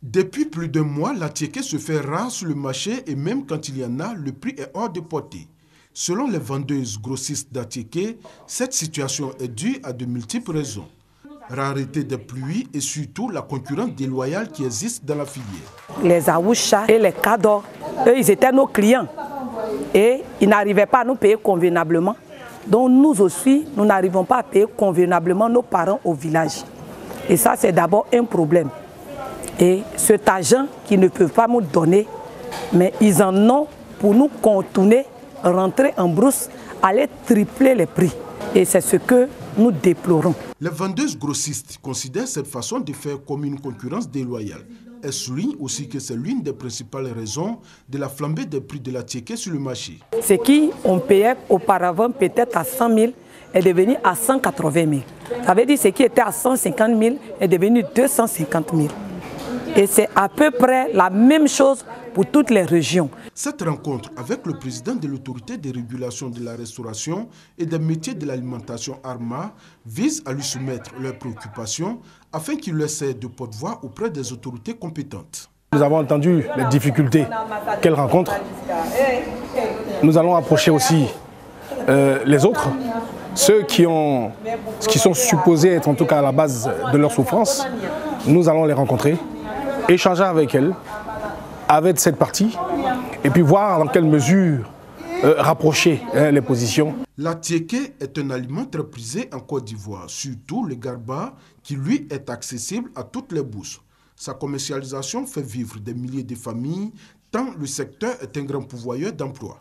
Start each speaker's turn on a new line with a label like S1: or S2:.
S1: Depuis plus d'un mois, la tiéké se fait rare sur le marché et même quand il y en a, le prix est hors de portée. Selon les vendeuses grossistes d'atiéké, cette situation est due à de multiples raisons. Rareté des pluies et surtout la concurrence déloyale qui existe dans la filière.
S2: Les Aoucha et les Kador, eux, ils étaient nos clients et ils n'arrivaient pas à nous payer convenablement. Donc nous aussi, nous n'arrivons pas à payer convenablement nos parents au village. Et ça, c'est d'abord un problème. Et cet argent qu'ils ne peuvent pas nous donner, mais ils en ont pour nous contourner, rentrer en brousse, aller tripler les prix. Et c'est ce que nous déplorons.
S1: Les vendeuses grossistes considèrent cette façon de faire comme une concurrence déloyale. Elles soulignent aussi que c'est l'une des principales raisons de la flambée des prix de la tiéké sur le marché.
S2: Ce qu'on payait auparavant peut-être à 100 000 est devenu à 180 000. Ça veut dire que ce qui était à 150 000 est devenu 250 000. Et c'est à peu près la même chose pour toutes les régions.
S1: Cette rencontre avec le président de l'autorité de régulation de la restauration et des métiers de l'alimentation ARMA vise à lui soumettre leurs préoccupations afin qu'il leur serve de porte-voix auprès des autorités compétentes.
S3: Nous avons entendu les difficultés qu'elle rencontre. Nous allons approcher aussi les autres, ceux qui sont supposés être en tout cas à la base de leur souffrance. Nous allons les rencontrer, échanger avec elles, avec cette partie, et puis voir dans quelle mesure rapprocher les positions.
S1: La tiéké est un aliment très prisé en Côte d'Ivoire, surtout le garba qui lui est accessible à toutes les bourses. Sa commercialisation fait vivre des milliers de familles, tant le secteur est un grand pourvoyeur d'emplois.